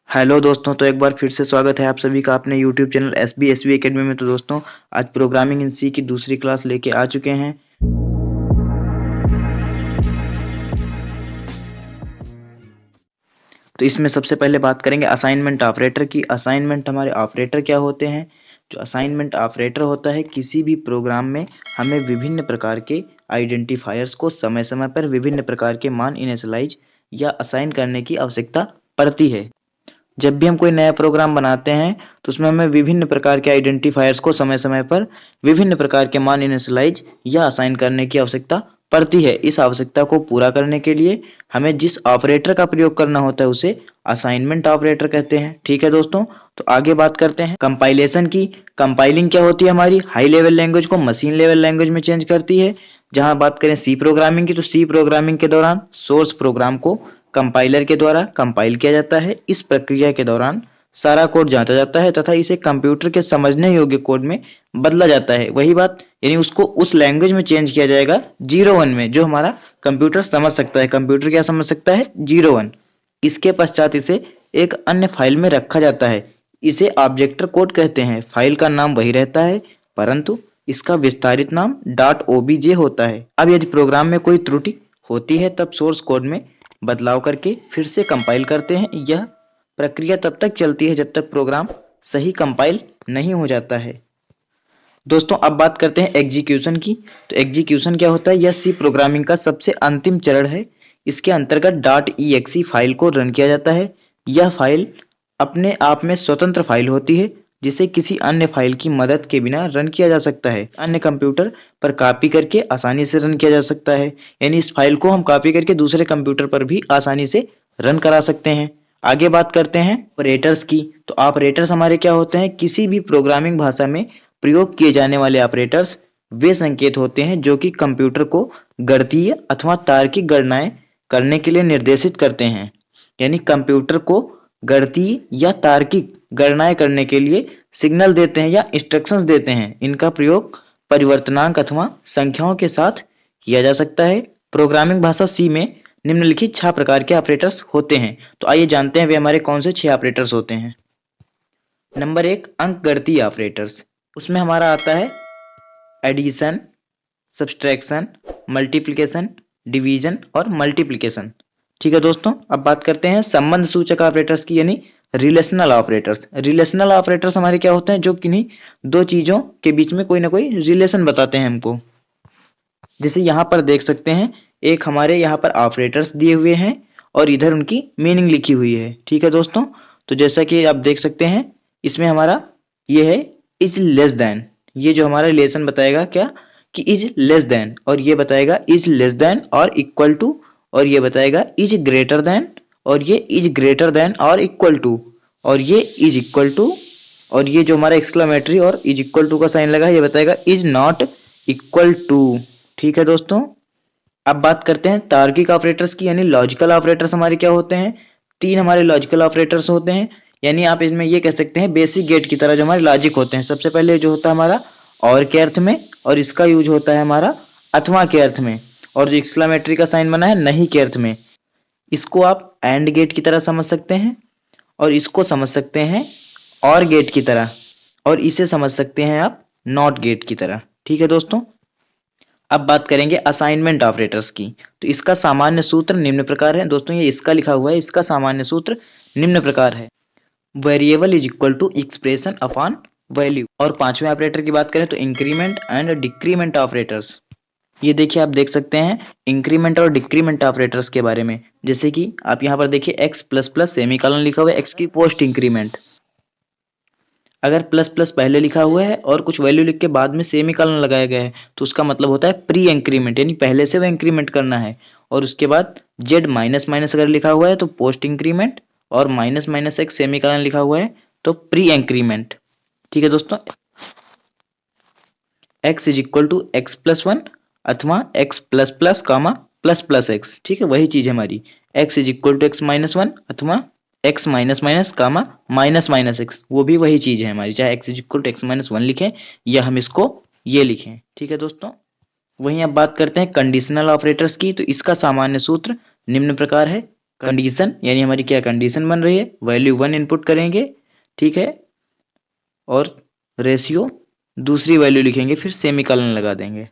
Hello दोस्तों, तो एक बार फिर से स्वागत है आप सभी का अपने यूट्यूब चैनल एसबी एकेडमी में। तो दोस्तों, आज प्रोग्रामिंग इन सी की दूसरी क्लास लेके आ चुके हैं। तो इसमें सबसे पहले बात करेंगे असाइनमेंट ऑपरेटर की। असाइनमेंट हमारे ऑपरेटर क्या होते हैं। जो असाइनमेंट ऑपरेटर होता है, किसी भी प्रोग्राम में हमें विभिन्न प्रकार के आइडेंटिफायर्स को समय समय पर विभिन्न प्रकार के मान इनिशियलाइज या असाइन करने की आवश्यकता पड़ती है। जब भी हम कोई नया प्रोग्राम बनाते हैं तो उसमें हमें विभिन्न प्रकार के आइडेंटिफायर्स को समय समय पर विभिन्न प्रकार के मान इनिशियलाइज या असाइन करने की आवश्यकता पड़ती है। इस आवश्यकता को पूरा करने के लिए हमें जिस ऑपरेटर का प्रयोग करना होता है उसे असाइनमेंट ऑपरेटर कहते हैं। ठीक है दोस्तों, तो आगे बात करते हैं कंपाइलेशन की। कंपाइलिंग क्या होती है, हमारी हाई लेवल लैंग्वेज को मशीन लेवल लैंग्वेज में चेंज करती है। जहां बात करें सी प्रोग्रामिंग की, तो सी प्रोग्रामिंग के दौरान सोर्स प्रोग्राम को कंपाइलर के द्वारा कंपाइल किया जाता है। इस प्रक्रिया के दौरान सारा कोड जांचा जाता है तथा इसे कंप्यूटर के समझने योग्य कोड में बदला जाता है। वही बात, यानी उसको उस लैंग्वेज में चेंज किया जाएगा 01 में, जो हमारा कंप्यूटर समझ सकता है। कंप्यूटर क्या समझ सकता है, 01। इसके पश्चात इसे एक अन्य फाइल में रखा जाता है। इसे ऑब्जेक्ट कोड कहते हैं। फाइल का नाम वही रहता है, परंतु इसका विस्तारित नाम .obj होता है। अब यदि प्रोग्राम में कोई त्रुटि होती है तब सोर्स कोड में बदलाव करके फिर से कंपाइल करते हैं। यह प्रक्रिया तब तक चलती है जब तक प्रोग्राम सही कंपाइल नहीं हो जाता है। दोस्तों, अब बात करते हैं एग्जीक्यूशन की। तो एग्जीक्यूशन क्या होता है, यह सी प्रोग्रामिंग का सबसे अंतिम चरण है। इसके अंतर्गत .exe फाइल को रन किया जाता है। यह फाइल अपने आप में स्वतंत्र फाइल होती है जिसे किसी अन्य फाइल की मदद के बिना रन किया जा सकता है। अन्य कंप्यूटर पर कॉपी करके आसानी से रन किया जा सकता है। यानी इस फाइल को हम कॉपी करके दूसरे कंप्यूटर पर भी आसानी से रन करा सकते हैं। आगे बात करते हैं ऑपरेटर्स की। तो ऑपरेटर्स हमारे क्या होते हैं, किसी भी प्रोग्रामिंग भाषा में प्रयोग किए जाने वाले ऑपरेटर्स वे संकेत होते हैं जो कि कंप्यूटर को गणितीय अथवा तार्किक गणनाएं करने के लिए निर्देशित करते हैं। यानी कंप्यूटर को गणितीय या तार्किक गणनाएं करने के लिए सिग्नल देते हैं या इंस्ट्रक्शंस देते हैं। इनका प्रयोग परिवर्तनांक अथवा संख्याओं के साथ किया जा सकता है। प्रोग्रामिंग भाषा सी में निम्नलिखित 6 प्रकार के ऑपरेटर्स होते हैं। तो आइए जानते हैं वे हमारे कौन से 6 ऑपरेटर्स होते हैं। नंबर 1, अंकगणितीय ऑपरेटर्स। उसमें हमारा आता है एडिशन, सब्सट्रैक्शन, मल्टीप्लिकेशन, डिवीजन और मल्टीप्लिकेशन। ठीक है दोस्तों, अब बात करते हैं संबंध सूचक ऑपरेटर्स की, यानी रिलेशनल ऑपरेटर्स। रिलेशनल ऑपरेटर्स हमारे क्या होते हैं, जो किन्हीं दो चीजों के बीच में कोई ना कोई रिलेशन बताते हैं हमको। जैसे यहाँ पर देख सकते हैं, एक हमारे यहाँ पर ऑपरेटर्स दिए हुए हैं और इधर उनकी मीनिंग लिखी हुई है। ठीक है दोस्तों, तो जैसा कि आप देख सकते हैं, इसमें हमारा ये है इज लेस देन। ये जो हमारा रिलेशन बताएगा क्या, कि इज लेस देन, और ये बताएगा इज लेस देन और इक्वल टू, और ये बताएगा इज ग्रेटर देन, और ये इज ग्रेटर देन और इक्वल टू, और ये इज इक्वल टू, और ये जो हमारा एक्सक्लेमेटरी और इज इक्वल टू का साइन लगा है ये बताएगा इज नॉट इक्वल टू। ठीक है दोस्तों, अब बात करते हैं तार्किक ऑपरेटर्स की, यानी लॉजिकल ऑपरेटर्स हमारे क्या होते हैं। 3 हमारे लॉजिकल ऑपरेटर्स होते हैं, यानी आप इसमें ये कह सकते हैं बेसिक गेट की तरह जो हमारे लॉजिक होते हैं। सबसे पहले जो होता है हमारा और के अर्थ में, और इसका यूज होता है हमारा अथवा के अर्थ में, और जो एक्सक्लेमेटरी का साइन बना है नहीं के अर्थ में। इसको आप एंड गेट की तरह समझ सकते हैं, और इसको समझ सकते हैं और गेट की तरह, और इसे समझ सकते हैं आप नॉट गेट की तरह। ठीक है दोस्तों, अब बात करेंगे असाइनमेंट ऑपरेटर्स की। तो इसका सामान्य सूत्र निम्न प्रकार है। दोस्तों, ये इसका लिखा हुआ है, इसका सामान्य सूत्र निम्न प्रकार है, variable is equal to expression upon value. और 5वें ऑपरेटर की बात करें तो इंक्रीमेंट एंड डिक्रीमेंट ऑपरेटर्स। ये देखिए, आप देख सकते हैं इंक्रीमेंट और डिक्रीमेंट ऑपरेटर्स के बारे में। जैसे कि आप यहाँ पर देखिए एक्स प्लस प्लस सेमीकोलन लिखा हुआ है, एक्स की पोस्ट इंक्रीमेंट। अगर प्लस प्लस पहले लिखा हुआ है और कुछ वैल्यू लिख के बाद में सेमीकोलन लगाया गया है तो उसका मतलब होता है प्री इंक्रीमेंट, यानी पहले से वह इंक्रीमेंट करना है। और उसके बाद जेड माइनस माइनस अगर लिखा हुआ है तो पोस्ट इंक्रीमेंट, और माइनस माइनस एक्स सेमीकोलन लिखा हुआ है तो प्री इंक्रीमेंट। ठीक है दोस्तों, X is equal to X plus one अथवा X plus plus comma plus plus X. ठीक है, वही चीज है हमारी, X is equal to X minus one अथवा X minus minus comma minus minus X, वो भी वही चीज है हमारी, चाहे X is equal to X minus one लिखें या हम इसको ये लिखें। ठीक है दोस्तों, वहीं अब बात करते हैं कंडीशनल ऑपरेटर्स की। तो इसका सामान्य सूत्र निम्न प्रकार है, कंडीशन यानी हमारी क्या कंडीशन बन रही है, वैल्यू 1 इनपुट करेंगे, ठीक है, और रेशियो दूसरी वैल्यू लिखेंगे, फिर सेमीकोलन लगा देंगे।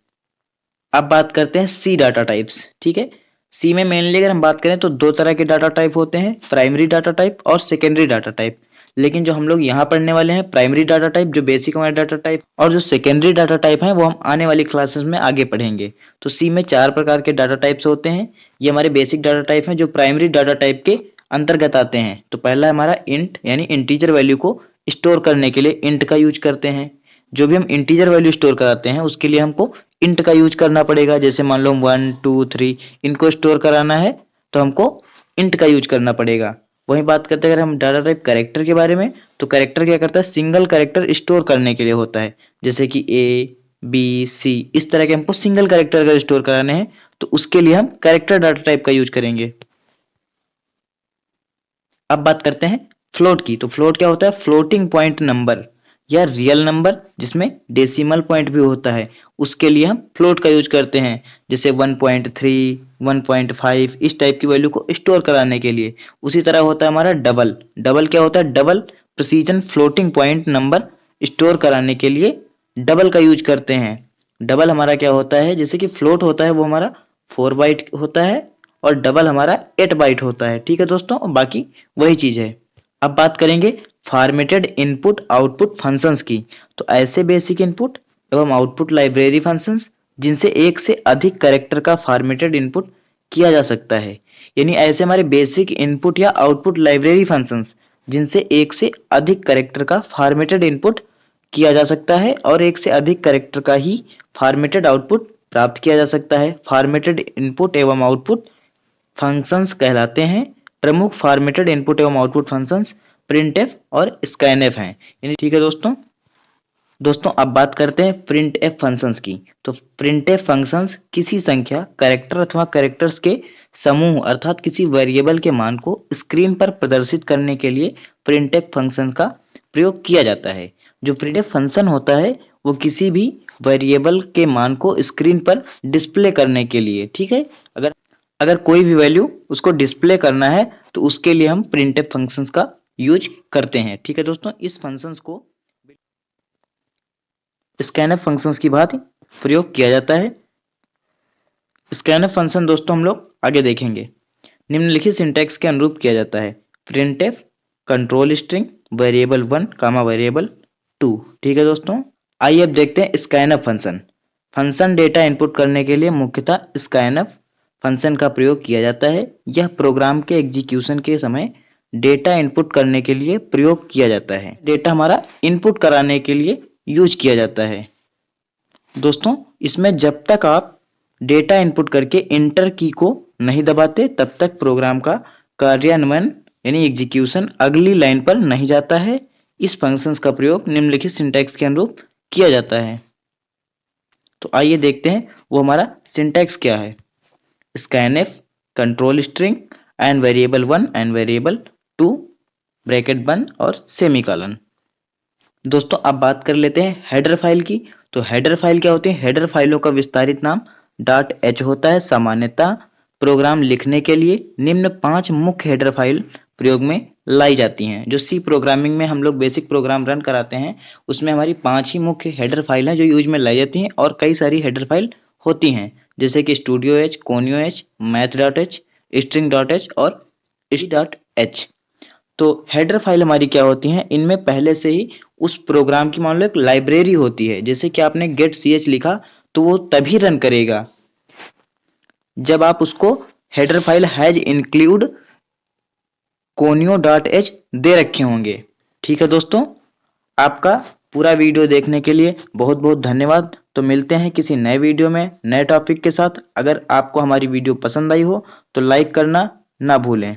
अब बात करते हैं सी डाटा टाइप्स, ठीक है। सी में मेनली अगर हम बात करें तो दो तरह के डाटा टाइप होते हैं, प्राइमरी डाटा टाइप और सेकेंडरी डाटा टाइप। लेकिन जो हम लोग यहाँ पढ़ने वाले हैं प्राइमरी डाटा टाइप, जो बेसिक हमारे डाटा टाइप, और जो सेकेंडरी डाटा टाइप है वो हम आने वाली क्लासेस में आगे पढ़ेंगे। तो सी में 4 प्रकार के डाटा टाइप्स होते हैं। ये हमारे बेसिक डाटा टाइप हैं जो प्राइमरी डाटा टाइप के अंतर्गत आते हैं। तो पहला हमारा इंट यानी इंटीजर वैल्यू को स्टोर करने के लिए इंट का यूज करते हैं। जो भी हम इंटीजर वैल्यू स्टोर कराते हैं उसके लिए हमको इंट का यूज करना पड़ेगा। जैसे मान लो 1 2 3 इनको स्टोर कराना है तो हमको इंट का यूज करना पड़ेगा। वहीं बात करते हैं अगर हम डाटा टाइप कैरेक्टर के बारे में, तो कैरेक्टर क्या करता है, सिंगल कैरेक्टर स्टोर करने के लिए होता है। जैसे कि ए बी सी इस तरह के हमको सिंगल कैरेक्टर अगर स्टोर कराने हैं तो उसके लिए हम कैरेक्टर डाटा टाइप का यूज करेंगे। अब बात करते हैं फ्लोट की। तो फ्लोट क्या होता है, फ्लोटिंग पॉइंट नंबर या रियल नंबर जिसमें डेसिमल पॉइंट भी होता है, उसके लिए हम फ्लोट का यूज करते हैं। जैसे 1.3 1.5 इस टाइप की वैल्यू को स्टोर कराने के लिए। उसी तरह होता है हमारा डबल। डबल क्या होता है, double precision floating point number store कराने के लिए डबल का यूज करते हैं। डबल हमारा क्या होता है, जैसे कि फ्लोट होता है वो हमारा 4 बाइट होता है और डबल हमारा 8 बाइट होता है, ठीक है दोस्तों, बाकी वही चीज है। अब बात करेंगे फॉर्मेटेड इनपुट आउटपुट फंक्शंस की। तो ऐसे बेसिक इनपुट एवं आउटपुट लाइब्रेरी फंक्शंस जिनसे एक से अधिक कैरेक्टर का फॉर्मेटेड इनपुट किया जा सकता है। यानी ऐसे हमारे बेसिक इनपुट या आउटपुट लाइब्रेरी फंक्शंस जिनसे एक से अधिक कैरेक्टर का फॉर्मेटेड इनपुट किया जा सकता है और एक से अधिक कैरेक्टर का ही फॉर्मेटेड आउटपुट प्राप्त किया जा सकता है। फॉर्मेटेड इनपुट एवं आउटपुट फंक्शंस कहलाते हैं। प्रमुख फॉर्मेटेड इनपुट एवं आउटपुट फंक्शंस प्रिंटफ और स्कैनफ हैं, यानी ठीक है दोस्तों अब बात करते हैं प्रिंटफ फंक्शंस की। तो प्रिंटफ फंक्शंस किसी संख्या कैरेक्टर अथवा कैरेक्टर्स के समूह अर्थात किसी वेरिएबल के मान को स्क्रीन पर प्रदर्शित करने के लिए प्रिंटफ फंक्शन का प्रयोग किया जाता है। जो प्रिंटफ फंक्शन होता है वो किसी भी वेरिएबल के मान को स्क्रीन पर डिस्प्ले करने के लिए, ठीक है, अगर कोई भी वैल्यू उसको डिस्प्ले करना है तो उसके लिए हम प्रिंटफ फंक्शंस का यूज करते हैं, ठीक है दोस्तों। इस फंक्शंस को स्कैनफ फंक्शंस की भांति प्रयोग किया जाता है। स्कैनफ फंक्शन दोस्तों हम लोग आगे देखेंगे। निम्नलिखित सिंटैक्स के अनुरूप किया जाता है। प्रिंटफ कंट्रोल स्ट्रिंग वेरिएबल 1 कामा वेरिएबल 2, ठीक है दोस्तों। आइए अब देखते हैं scanf function. Function data input करने के लिए मुख्यतः स्कैनफ फंक्शन का प्रयोग किया जाता है। यह प्रोग्राम के एग्जीक्यूशन के समय डेटा इनपुट करने के लिए प्रयोग किया जाता है। डेटा हमारा इनपुट कराने के लिए यूज किया जाता है दोस्तों। इसमें जब तक आप डेटा इनपुट करके इंटर की को नहीं दबाते तब तक प्रोग्राम का कार्यान्वयन यानी एग्जीक्यूशन अगली लाइन पर नहीं जाता है। इस फंक्शंस का प्रयोग निम्नलिखित सिंटैक्स के अनुरूप किया जाता है। तो आइए देखते हैं वो हमारा सिंटैक्स क्या है। Scanf control string and variable 1 and variable 2 bracket 1 और सेमीकोलन। दोस्तों अब बात कर लेते हैं हेडर फाइल की। तो हेडर फाइल क्या होती है, हेडर फाइलों का विस्तारित नाम .h होता है। सामान्यतः प्रोग्राम लिखने के लिए निम्न 5 मुख्य हेडर फाइल प्रयोग में लाई जाती हैं। जो सी प्रोग्रामिंग में हम लोग बेसिक प्रोग्राम रन कराते हैं उसमें हमारी 5 ही मुख्य हेडर फाइल हैं जो यूज में लाई जाती हैं, और कई सारी हेडर फाइल होती हैं जैसे कि स्टूडियो एच, कोनियो एच, मैथ.h, स्ट्रिंग.h और h. तो हेडर फाइल हमारी क्या होती हैं, इनमें पहले से ही उस प्रोग्राम की मान लो एक लाइब्रेरी होती है। जैसे कि आपने गेट ch लिखा तो वो तभी रन करेगा जब आप उसको header file has include conio.h दे रखे होंगे, ठीक है दोस्तों। आपका पूरा वीडियो देखने के लिए बहुत बहुत धन्यवाद। तो मिलते हैं किसी नए वीडियो में नए टॉपिक के साथ। अगर आपको हमारी वीडियो पसंद आई हो तो लाइक करना ना भूलें।